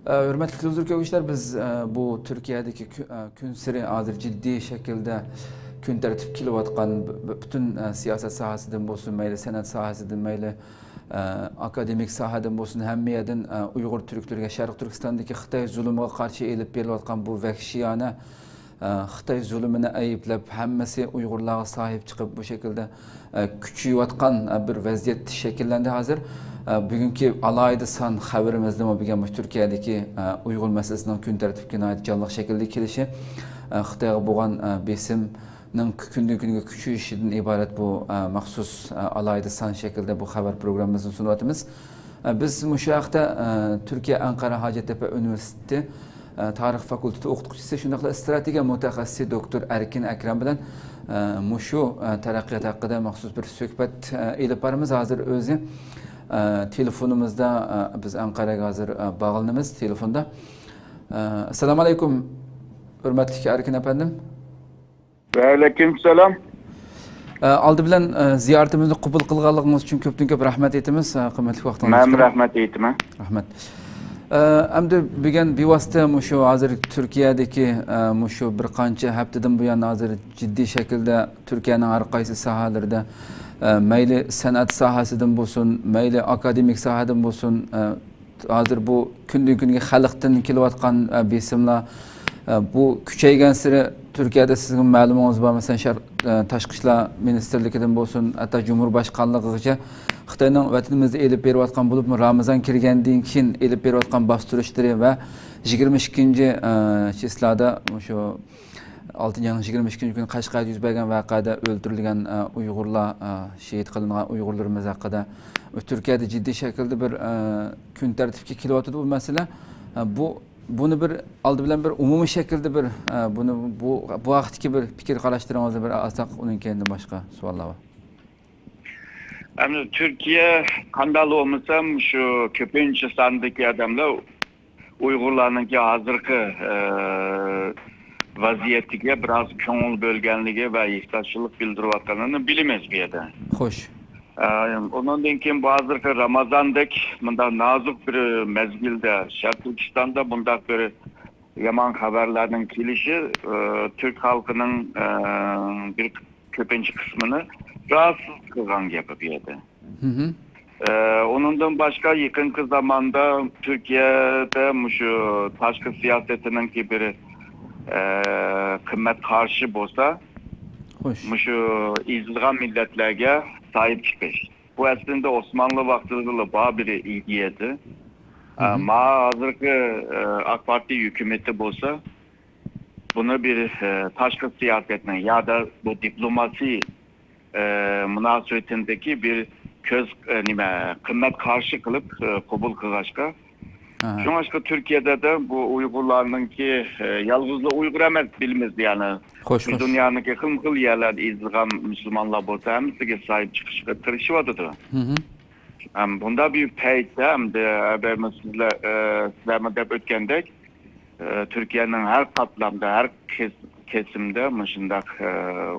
Hürmetli izleyiciler, biz bu Türkiye'deki gün seri hazır ciddi şekilde gün tertip kilovatkan bütün siyaset sahasından bolsun, meyle sanat sahasından, meyle akademik sahadan bolsun, hemmiyeden Uygur Türklerine, Şarkı Türkistan'daki Xitay zulümüne karşı eğilip berilatkan bu vahşiyane Xitay zulümüne ayıplab, hemmesi Uygurlarga sahip çıkıp bu şekilde küçüyotgan bir vaziyet şekillendi hazır. Bugünkü alayda san haberimizde mi bilgen Türkiye'deki Uygur meselesinden gün tertibine ait canlı şekilde kilişi Xitayga bo'lgan besimning kundan kunga küçüyüşünden ibaret bu maxsus alayda san şekilde bu haber programımızın sunuatımız. Biz müşahede Türkiye Ankara Hacettepe Üniversitesi Tarih Fakültesi o'qituvchisi shundaqla strategiya mutaxassisi doktor Erkin Akram bilan mushu taraqqiyot haqida maxsus bir suhbat elib boramiz. Hozir o'zi telefonimizda biz Anqaraga hozir bog'lanamiz telefonda. Assalomu alaykum hurmatli Erkin apandim. Va alaykum salom. Aldı bilan ziyoratimizni qabul qilganligingiz uchun ko'pdan ko'p rahmat aytamiz. Qimmatli vaqtingizni. Men rahmat aytaman. Rahmat. Endi bugün bevosita shu hozir Turkiyadagi shu bir qancha haftadan buyon hozir jiddiy shaklda Turkiyaning har qaysi sohalarida mayli san'at sohasidan bo'lsin, mayli akademik sohadan bo'lsin, hozir bu kundan kunga xalqdan kelayotgan besimlar bu kuchaygan siri Turkiyada sizning ma'lumotingiz bor, masalan Tashqi ishlar ministerligidan bo'lsin, hatto Cumhurbaşkanligigacha Xitoyning vatanimizda elib berayotgan bo'lib, Ramazon kirgandan keyin elib berayotgan bostirishlar va 22 chislada shu 6-22 kun Qashqarda yuz bergan voqeada o'ldirilgan Uyg'urlar, shahid qilingan Uyg'urlarimiz haqida Turkiyada jiddiy shaklda bir kun tartibga kelyapti bu masala. Bunu bir aldı bilan bir umumiy shaklda bir bu vaqtdagi bir fikr qarashlaringizni bir alsak, uning keyin boshqa savollar bor. Yani Türkiye kandalı olmasam şu köpüncü sandaki adamlar Uygurlarınki hazırki vaziyetiga biraz köngül bölgenliği ve ihtiyaçlılık bildiriyotganini bilimiz bir yerden. Hoş. Ondan keyin bu hazırki Ramazan'daki bunda nazuk bir mezgilde Şarkı Türkistan'da bunda bir yaman haberlerden kilişi Türk halkının bir köpüncü kısmını rahatsız kılgan gibi bir yerde. Onundan başka yakın zamanda Türkiye'de şu taşkı siyasetinin ki bir kıymet karşı bolsa şu izilgan milletlerge sahip çıkış. Bu aslında Osmanlı vaktinde bağ bir ilgiydi. Ama hazırki AK Parti hükümeti bolsa bunu bir taşkı siyasetine ya da bu diplomasi münasebetindeki bir kıymet karşı kılıp kabul kılgaçka. Şu başka Türkiye'de de bu Uygurlarının ki yalnızla Uygur emez bilmez yani. Dünyanın ki kıl yerler izlgan Müslümanlar bolsa hemsiga sahip çıkışga tırışıvadı. Bunda bir peyte hem de sizlerle de ötkendek Türkiye'nin her katlamda, her kesimde mışındak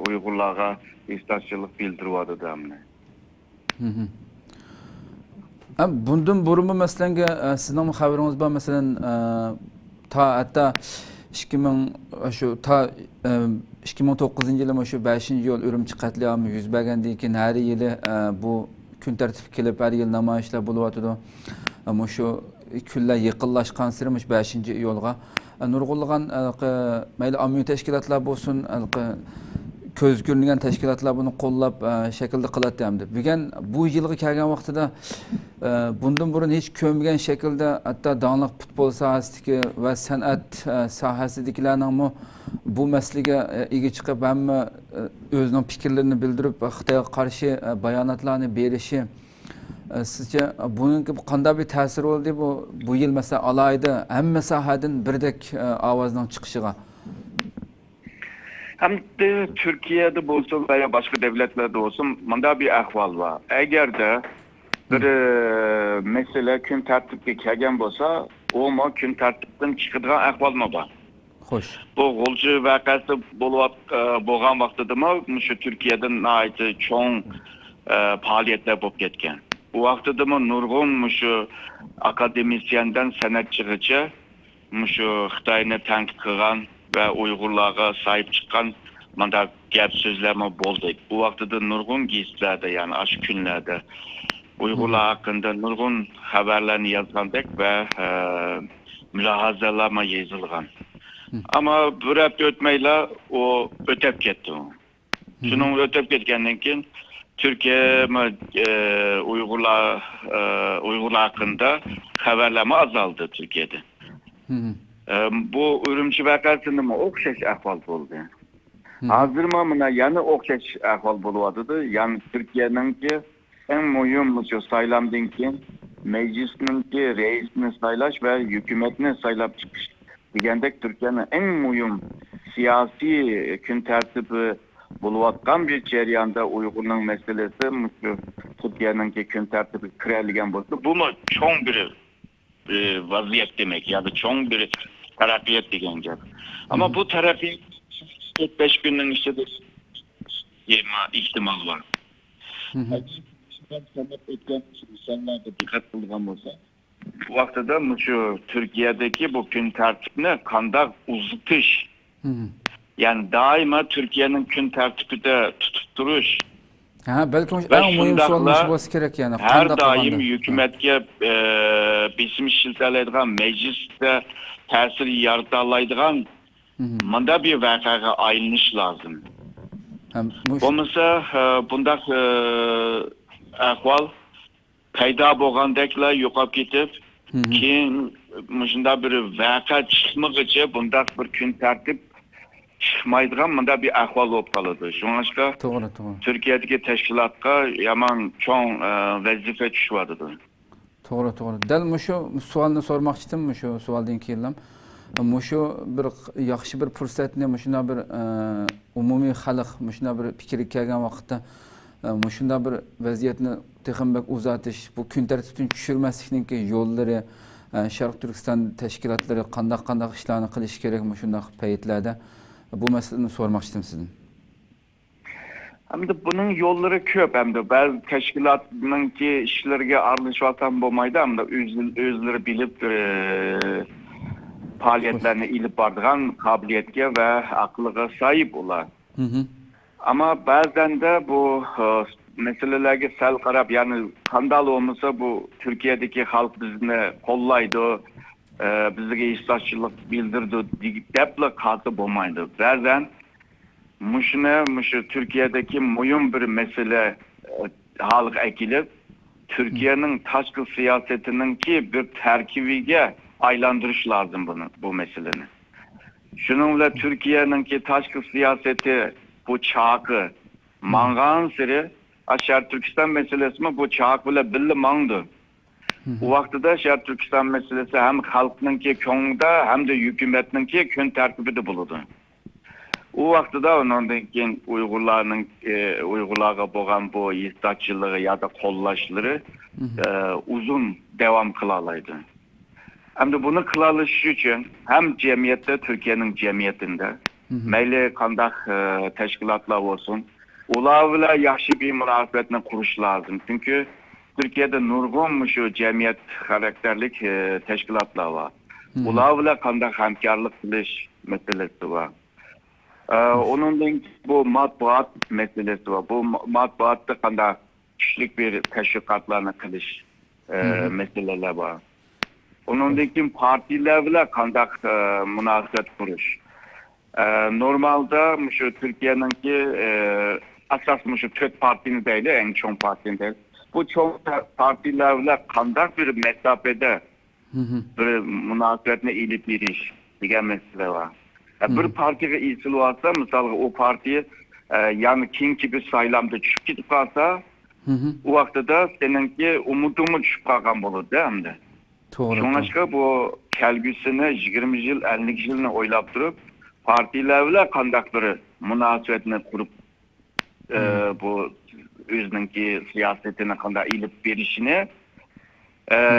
Uygurlarga ihtiyaçlılık bildiriyordu da hamle. Bundan burunmu mesela sizin haberiniz var mesela ta hatta 2009 yılı şu 5. yıl Ürümçi katliamı yüz bergandan keyin her yılı bu kun tertip kelib her yıl namoyishlar bo'lyapti. Ama şu kunlar yaqinlashgan siri 5. yo'lga nurg'unlagan mayli ommaviy tashkilotlar bo'lsin, ko'z ko'ringan tashkilotlar buni qo'llab shaklda qilyapti hamda. Bugun bu yilga kelgan vaqtida bundan burun hech ko'rmagan shaklda hatto donliq futbol sohasidagi va san'at sohasidagilarning bu masalaga ega chiqib hamma o'zining fikrlarini bildirib Xitoyga qarshi bayonotlarni berishi sizce bunun qanday bir ta'sir oldu bu yil mesela alayda hamma sohadan birdek ovozning chiqishiga? Hem de Türkiye'de olsun veya başka devletlerde olsun bunda bir ahval var. Eğer de bir mesele gün tertipke kelgen olsa o mu gün tertipten çıkıdığan ahval mı var? Hoş. Bu golcü vakası boğan vaxtıda mı şu Türkiye'den ait çoğun faaliyetler bulup ketken. u vaqtida nurg'un shu akademisyendan sanatchigacha shu Xitoyni tanqid qilgan va Uyg'urlarga sahib chiqqan mana gap so'zlar bo'ldi. Bu vaqtida nurg'un gazetlarda, ya'ni shu kunlarda Uyg'urlar haqida nurg'un xabarlarni yozgandek va mulohazalar yozilgan. Ama bir hafta o'tmayla o o'tib ketdi. Shuning o'tib ketgandan keyin Türkiye Uyg'urlar haqida xabarlar azaldı Türkiye'de. Bu Urumchi vaqasida o'xshash ahvol bo'ldi. Hozir mana yana o'xshash ahvol bo'lyapti. Ya'ni Turkiyaninki eng muhim shu saylamdan keyin meclisninki reisini saylash va hukumatni saylab chiqish degandek Türkiye'nin en muhim siyasi kun tartibi bo'layotgan bir jarayonda Uyg'urning masalasi Türkiye'ninki kun tartibi kiradigan bo'lsa, bu cho'ng bir vaziyat demek ya da cho'ng bir taraqqiyot degan gap. Ama bu taraqqiyot 4-5 günning ichida ihtimal var. Dikkat qilgan bo'lsa, bu vaqtida shu Turkiyadagi bu kun tartibni qanday uzitish, yani daima Türkiye'nin kun tartibida tutib turish. Belki eng muhim savol bo'lsa kerak, yani her daim hukumatga besim shiltalaydigan, meclisde ta'sir yarata oladigan manda bir voqeaga aylanish lozim. Bo'lmasa bunday ahvol paydo bo'lgandeklar yo'qolib ketib, keyin shunda bir voqea chiqmaguncha bunday bir kun tartib chiqmaydigan bunda bir ahvol bo'lib qoladi. Shunga to'g'ri. Turkiyadagi tashkilotga yomon cho'ng vazifa tushyapti. To'g'ri. Dal shu savolni so'ramoqchi edim, shu savoldan keyin shu bir yaxshi bir fursatni shuna bir umumiy xalq shuna bir fikri kelgan vaqtda shunda bir vaziyatni texnik uzatish, bu kun tartibini tushirmaslikning yo'llari, Sharq Turkiston tashkilotlari qanday ishlarni qilish kerak shunday paytlarda, bu masalani so'ramoqchi edim sizdan. Hamda bunun yolları ko'p, hamda bazı tashkilotninki ishlariga aralashib bo'lmaydi, hamda o'zlari bilib faaliyetlerini ilip bardıgan kabiliyetke ve akıllığa sahip olar. Ama bazen de bu meselelerge sel qarab, yani skandal olmasa bu Türkiye'deki halk bizini kollaydı, bizge istaççılık bildirdi, deple katı olmaydı. Bazen Türkiye'deki mühim bir mesele halk ekilip, Türkiye'nin taşkı siyasetinin ki bir terkibige aylandırış lazım bu meselenin. Şununla Türkiye'ninki taşkı siyaseti bu çağkı mangan seri Şarkı Türkistan meselesi mi bu çağkı bile billi mandı. O vaxtıda Şarkı Türkistan meselesi hem halkınınki konunda hem de hükümetninki kön terkibide buludu. O vaxtıda ondan keyin Uygurlarga bo'lgan bu istatçılığı ya da kollaşları uzun devam kılalaydı. Hem de bunu kılalışı için hem cemiyette, Türkiye'nin cemiyetinde meyli kandak teşkilatlar olsun, ularla yaxşı bir münasebetini kuruş lazım. Çünkü Türkiye'de nurgun şu cemiyet karakterlik teşkilatlar var. Ularla kandak hemkarlık kılış meselesi var. Onun bu matbuat meselesi var. Bu matbuatta kandak kişilik bir teşvikatlarını kılış meseleler var. Onundaki partilerle kandak münasebet kuruş. Normalde şu Türkiye'ninki asas şu Türk partinin değil, en çok partinin değil. Bu çok partilerle kandak bir mesafede bir münasebetine ilip bir iş diyen mesele var. Bir partiye isil varsa, mesela o partiye yani kim gibi saylamda çıkıp gidip kalsa, o vaxtada seninki umudumu çıkıp kalkan olur değil mi? Şunlaşka bu kelgüsünü 20 yıl, 50 yılını oylap durup partilerle kandakları münasebetini kurup bu özününki siyasetine kanda ilip verişini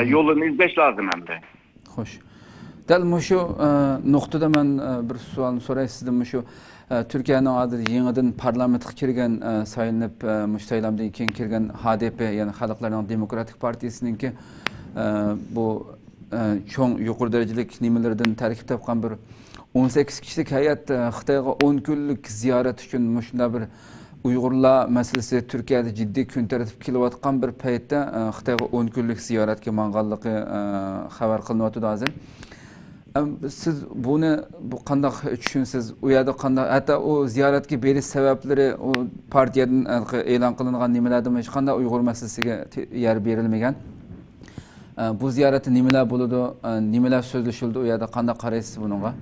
yolunu izleş lazım hem de. Hoş. Dal şu noktada ben bir sualını sorayım sizden şu Türkiye'nin adı yenidən parlamentə kirgan saylanıb müştəylamdan keyin kirgan HDP, yani Xalqların Demokratik Partiyasının ki bu çoğ yuqori derecəlik nimelerden tərkib tapqan bir 18 kişilik heyet Xitayga 10 günlük ziyaret üçün müşunda bir Uygurlar meselesi Türkiye'de ciddi gün tertip kilovatkan bir payette Xitayga 10 günlük ziyaretke mangallığı haber kılınıvatı hazır. Siz bunu bu qandaq düşünsüz? O yerda qandaq hatta o ziyaretke beriş sebepleri o partiyadan e'lon qilingan nimalardan hech qanday Uyg'ur masalasiga yer berilmagan. Bu ziyaretde nimalar bo'ladi, nimalar so'zlashildi, o yerda qanday qaraysiz bunga?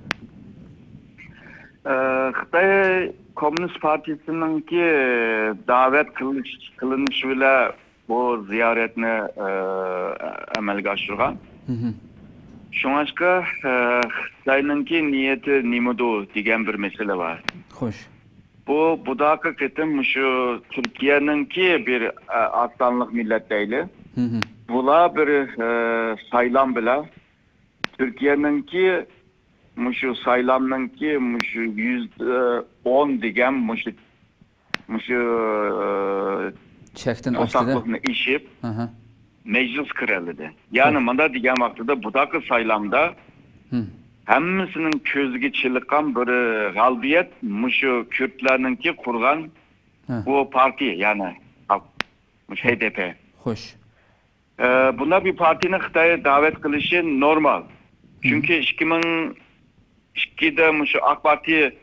Xitoy Komünist Partisi'nin ki davet kılınışı bile bu ziyaretini amelga aşırgan. Şunaşka Xitoy'nın ki niyeti nimudu diyen bir mesele var. Hoş. Bu da hakikaten şu Türkiye'nin ki bir aslanlık millet değil. Bula bir saylam bile Türkiye'nin ki Muşu saylamның ki muşu %10 degen muşu tosaqlıqını işip meclis kırıldı. Yani manda degen vaxtıda budakı saylamda hemmisinin közüge çılıkan bir galbiyet muşu Kürtlerinin ki kurgan bu parti yani muşu HDP. Hoş. Buna bir partinin Xitay'a davet kılışı normal. Çünkü 2002'de şu AK Parti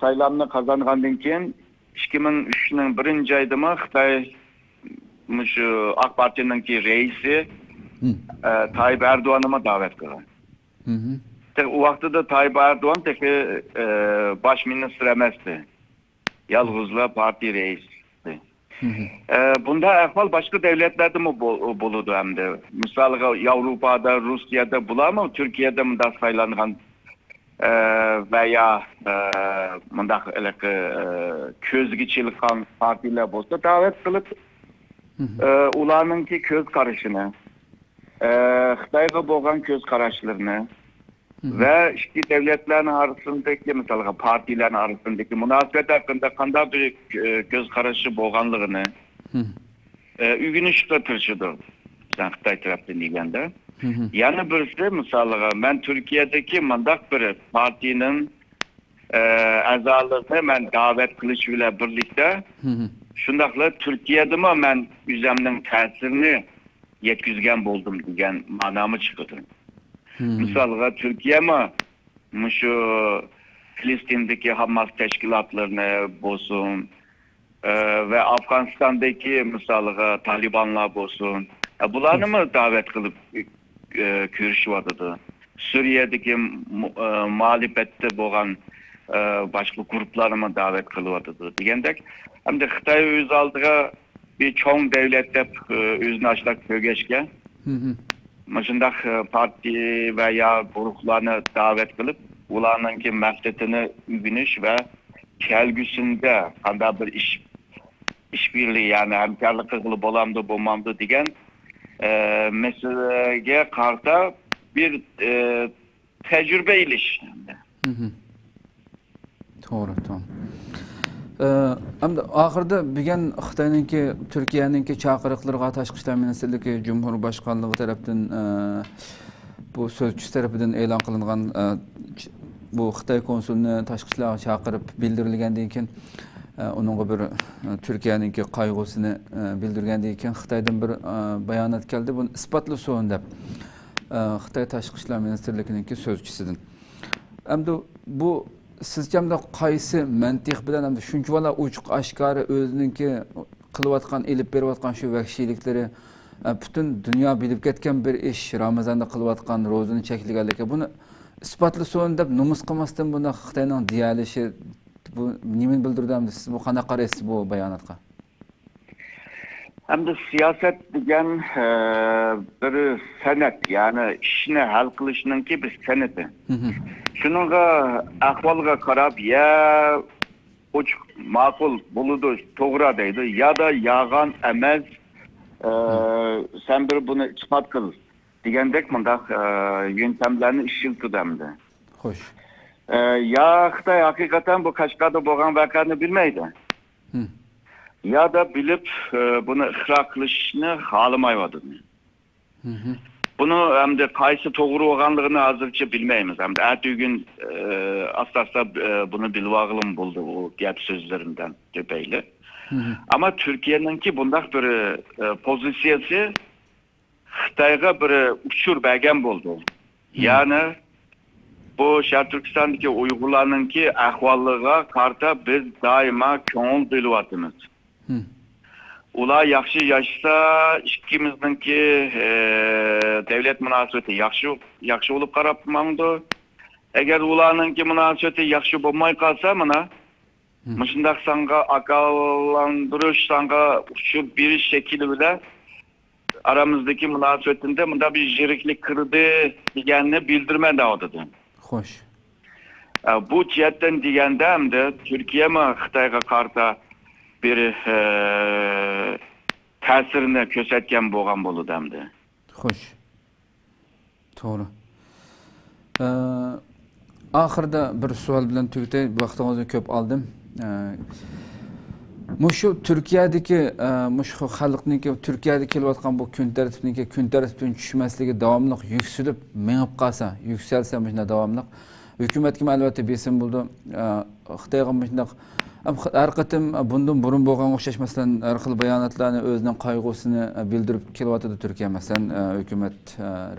saylamını kazangandan keyin 2003'nin birinci ayda mı Xitay şu AK Parti'nin ki reisi Tayyip Erdoğan'ıma davet kılgan. O vakti de Tayyip Erdoğan tek baş minister emesti. Yalğızla parti reisi. Bunda ahval başka devletlerde mi buludu hem de? Mesela Avrupa'da, Rusya'da bulamam, Türkiye'de mi da saylangan veya mındak közge çılıkan partiler bolsa davet kılıp ulanın ki köz karışını, Xitayga bolgan köz karışlarını ve işte devletlerin arasındaki mesela partilerin arasındaki münasebet hakkında kanda bir göz karışı bolganlığını ügünüşle tırşıdı. Sen Xitay tarafından degende. Yani birisi mesela ben Türkiye'deki mandak bir partinin azalarını ben davet kılıç ile birlikte şundakla Türkiye'de mi ben üzemnin tesirini yetkizgen buldum degen manamı çıkıdı. Mesela Türkiye mi şu Filistin'deki Hamas teşkilatlarını bozsun ve Afganistan'daki mesela Talibanlar bozsun. Bunları mı davet kılıp görüşüyordu? Suriye'deki muhalefette boğan başka grupları mı davet kılıyordu? Diyendek hem de Xitay öz aldığı bir çoğun devlette özünü açlak kögeçken Maşındak parti veya gruplarını davet kılıp ulanın ki məqsədini ügünüş ve kelgüsünde kanda bir işbirliği yani hemkarlık kılıp olamdı bulmamdı degen meseleye karta bir tecrübe ilişkinde. Doğru, tamam. Ahırda bilgen Xitay'nınki, Türkiye'ninki çağırıqlarına Tashqi ishlar ministerligi Cumhurbaşkanlığı tarafından bu sözcüsü tarafından e'lon qilingan bu Xitay konsulunu Tashqi ishlarga chaqirib bildirilgandan keyin onunğa bir Türkiye'ninki qayg'usini bildirgandan keyin Xitoydan bir bayonot keldi. Buni isbotlasin deb Xitoy Tashqi ishlar ministerligininki sözcüsüdün. Endi bu sizce qaysi mantiq bilan ham shuncha vala ochiq oshkora o'zininki qilayotgan elib berayotgan shu vahshiylikları butun dunyo bilib ketgan bir ish Ramazonda qilayotgan ro'zani cheklaganligi buni isbotlasin deb nomus qilmasdan buni Xitoyning deyalishi bu nimani bildirdi? Siz bu qanday qaraysiz bu bayonotga? Hem de siyaset degen bir senet yani işini hal kılışının ki bir seneti. Şununla ahvalga karab ya uç makul buludu toğra deydi ya da yağan emez sen bir bunu ispat kıl. Digendek mındak yöntemlerini işiltü demdi. Hoş. Ya Xitoy haqiqatan bu Qashqarda bo'lgan voqeani bilmaydi. Ya da bilib buni ixro qilishni xohlamayapti. Buni hamda qaysi to'g'ri bo'lganligini hozircha bilmaymiz. Hamda ertaga asta-asta buni bilib olg'im bo'ldi bu gap so'zlaridan tepayli. Ama Türkiye'ninki bundaq bir pozitsiyasi Xitoyga bir uchur bergan bo'ldi. Ya'ni bu Sharq Turkistondagi Uyg'urlarninki ahvoliga qarta biz doimo ko'ngil bo'lyapmiz. Ular yaxshi yashasa, ikkimizningki davlat munosabati yaxshi bo'lib qarab turmamdi. Agar ularninki munosabati yaxshi bo'lmay qolsa, mana shundaq sanga akallantirish, sanga uçur berish shakli bilan aramizdagi munosabatda bunda bir jiriklik kirdi deganni bildirmadi odidi. Xo'sh. Bu jihatdan deganda hamda Turkiya mi Xitoyga qarta bir ta'sirini ko'rsatgan bo'lgan bo'ladi hamda. Xo'sh. To'g'ri. Oxirida bir savol bilan tugatay, vaqtingizni ko'p oldim. Mushu Turkiyadagi mushu xalqniki Turkiyada kelayotgan bu kun tartibdan tushmasligi davomli yuksalib, mengib qolsa, yuksalsa mana davomli hukumatga albatta besim bo'ldi. Xitoyga mana har qatim bundan burun bo'lgan o'xshash masalan har xil bayonotlarni o'zining qayg'usini bildirib kelyapti Turkiya masalan hukumat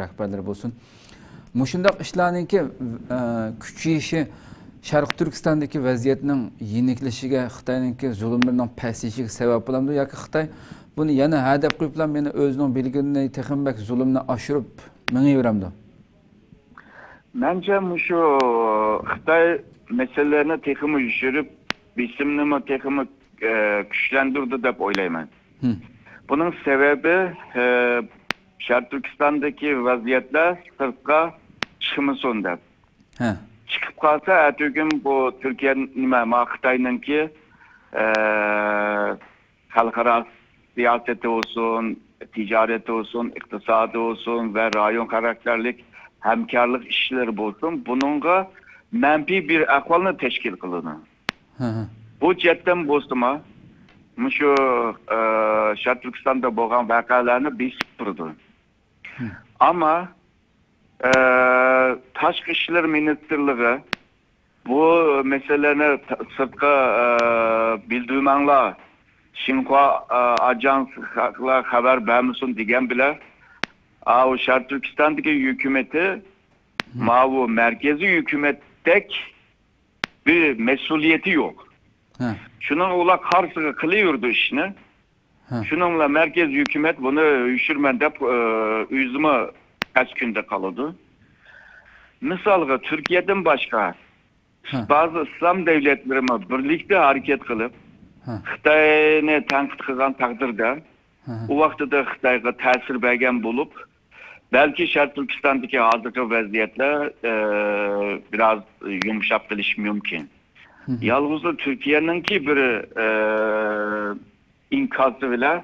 rahbarlari bo'lsin. Mushundaq ishlarningki kuchayishi Sharq Turkistondagi vaziyatning yeniklashiga Xitoyninki zulmlarining pasayishiga sabab bo'lamdi yoki Xitoy buni yana hadab qo'yib meni o'zining bilginini texmbak zulmni oshirib mengaveramdi. Bence shu Xitoy meselelerini texmi yushirib, bisimni texmi kuchlantirdi deb o'ylayman. Bunun sebebi Sharq Turkistondagi vaziyatlar sirtqa chiqmasin deb. Çıkıp kalsa ertugün bu Türkiye'nin Xitoyninki xalqaro siyosati olsun, ticareti olsun, iqtisadi olsun ve rayon karakterlik hamkarlık işleri olsun. Bununla menfi bir ahvalını teşkil kılını. Bu cihetten bozduğuma şu Sharq Turkistonda bo'lgan vakalarını besib turdi. Ama Tashqi ishlar ministrligi bu meselelerini sırtka bildirmanglar, Xinhua ajanslar haber vermesin degan bile o Sharq Turkistondagi hükümeti bu merkezi hükümetdek bir mesuliyeti yok. Şunun ular qarşıga qilaverdi ishni. Shuningla merkez hükümet bunu yuşurman deb o'zimi kaç günde kaldı. Misalga Türkiye'den başka bazı İslam devletlerine birlikte hareket kılıp Xitoyni tanqid qilgan taqdirda o vaqtida Xitoyga ta'sir bergan bo'lib, belki Sharq Turkistondagi hozirgi vaziyatlar biraz yumshab qilish mumkin. Yalnız Türkiye'ninki bir inkazı bilan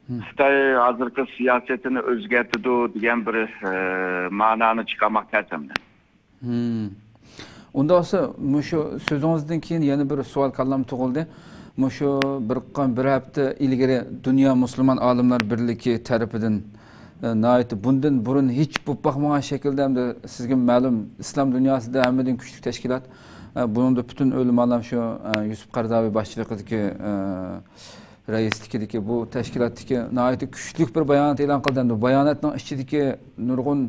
Xitoy hozirgi siyosetini o'zgartirdi degan bir ma'noni chiqarmoq ta'timda. Unda olsa, shu so'zingizdan keyin yana bir savol kallam tug'ildi. Shu bir hafta ilgari Dunyo musulmon olimlar birligi tarafidan bundan burun hech bo'lib boqmagan shaklda hamda sizga ma'lum islom dunyosida hammadan kuchli tashkilot buningda butun o'limalar shu Yusuf Qaradaviy boshchiligidagi raislikidagi bu tashkilotdagi nihoyatda kuchli bir bayonot e'lon qildi. Bayonotning ichidagi nurg'un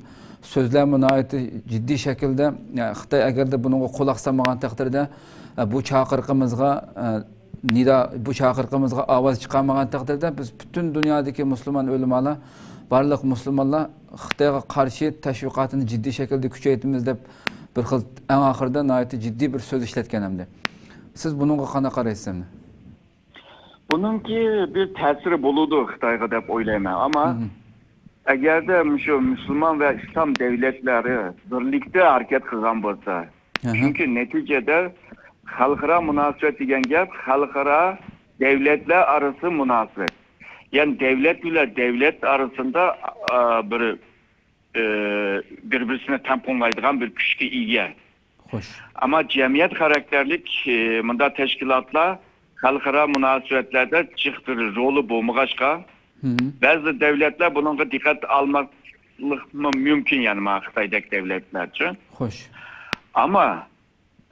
so'zlar nihoyatda jiddiy shaklda Xitoy agarda bunga quloq solmagan taqdirda bu chaqiriqimizga ovoz chiqarmagan taqdirda biz butun dunyodagi musulmon o'limalar, barliq musulmonlar Xitoyga qarshi tashviqotini jiddiy shaklda kuchaytiramiz deb bir xil eng oxirida nihoyatda jiddiy bir so'z ishlatgan hamda. Siz bunga qanday qaraysiz? Bununki bir ta'siri bo'ladi Xitoyga deb o'ylayman, ammo agarda shu musulmon va islom davlatlari birlikda harakat qilgan bo'lsa, chunki natijada xalqaro munosabat degan gap xalqaro davlatlar orasi munosabat. Ya'ni devlet bilan devlet arasında birbirine tamponlaydigan bir kuchga ega. Hoş. Ama cemiyet karakterlik bunda teşkilatla halkara münasibetlerde çıktı rolü bulmuşka. Bazı devletler bunun dikkat almak mümkün yani Xitoydagi devletler için. Hoş. Ama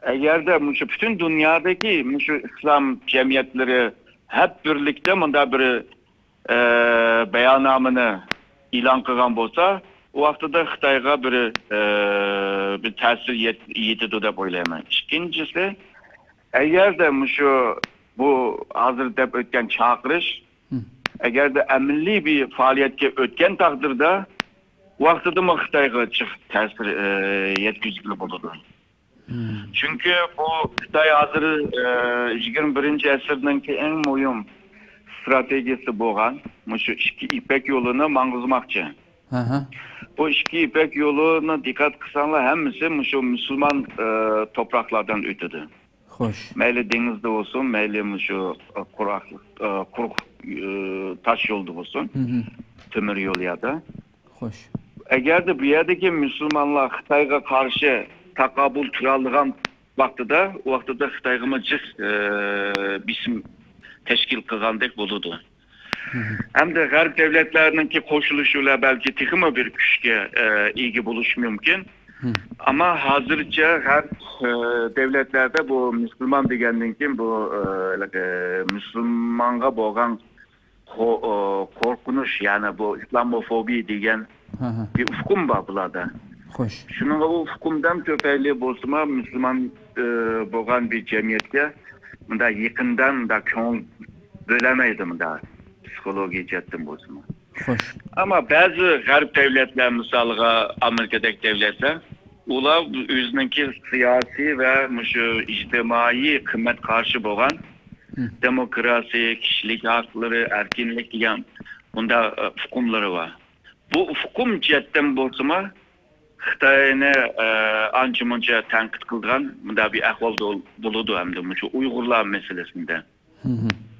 eğer de bütün dünyadaki İslam cemiyetleri hep birlikte bunda bir beyannamını ilan kılgan bolsa, o vaxtda Xitayga bir təsir yetidi dep oylayman. İkincisi, eğer de bu hazır dep ötken çağırış, eğer de əmilli bir faaliyetke ötken takdirde, o vaxtda mı Xitayga təsir yetkizgili boludu. Çünkü bu Xitay hazır 21. asırdaki en mühim stratejisi boğan, şu iki ipek yolunu mangızmakçı. Bu iki ipek yoluna dikkat kısanlar hemisi şu Müslüman topraklardan ötüdü. Hoş. Meyli denizde olsun, meyli şu kuruk taş yolda olsun, tümür yol ya da. Hoş. Eğer de bir yerdeki Müslümanlar Xitayga karşı takabul türaldıgan vaxtıda, o vaxtıda Xitayga bisim teşkil kılgandek buludu. Hem de Garip devletlerinin koşuluşuyla belki tıkımı bir güçke ilgi buluş mümkün. Ama hazırca her devletlerde bu Müslüman degendin ki bu Müslümanga boğan korkunuş yani bu İslamofobi degen bir ufkum var burada. Hoş. Şunun o ufkumdan töpeli bozma Müslüman boğan bir cemiyette bunda yakından da köngül bölemeydim da psikoloji cettim bozma. Hoş. Ama bazı garip devletler misalga Amerika'daki devletler ular özününki siyasi ve ictimai kıymet karşı boğan demokrasi, kişilik hakları, erkinlik diyen bunda hukumları var. Bu hukum cettim bozma Xitayni anca-munca tenkit kılgan bunda bir ahval buludu hem de Uygurlar meselesinde.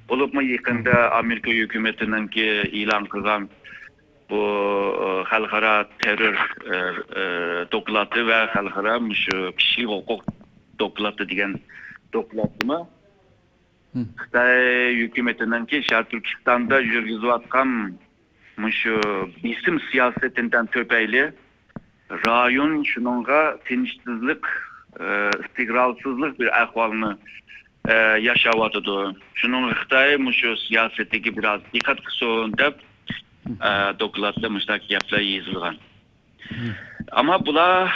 Olup mu yakında Amerika hükümetinin ki ilan kılgan bu halkara terör doklatı ve halkara kişilik hukuk doklatı diyen doklatı mı? Xitay hükümetinin ki Şarkı Türkistan'da yürgüzüvatkan bisim siyasetinden töpeyli rayon şununla tinçsizlik, istikrarsızlık bir ahvalını yaşavatıdı. Şunun Xitay siyasetteki biraz dikkat kısın dep doklatlı müştaki yapılar yazılgan. Ama bula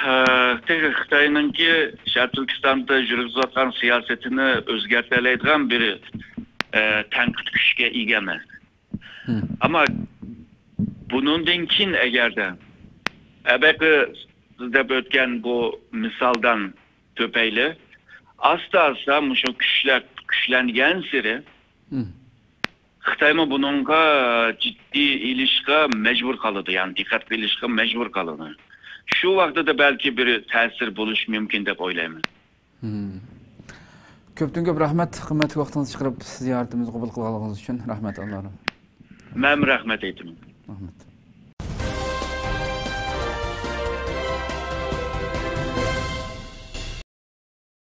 Xitay'nın ki Şarkı Türkistan'da yürütülen siyasetini özgerteleydiğen bir tenkit güçke egemez. Ama bunun denkin eğer de ebeki sizde ötken bu misaldan töpeyle asta şu güçlengen siri Xitay mı bununla ciddi ilişki mecbur kalıdı yani dikkatli ilişki mecbur kalıdı. Şu vakti de belki bir tesir buluş mümkün de oylayman. Köptün köp rahmet, kıymetli vaktinizi çıkarıp ziyaretimizi kabul kılganlığınız için rahmet Allah'ım. Ben rahmet ettim. Rahmet.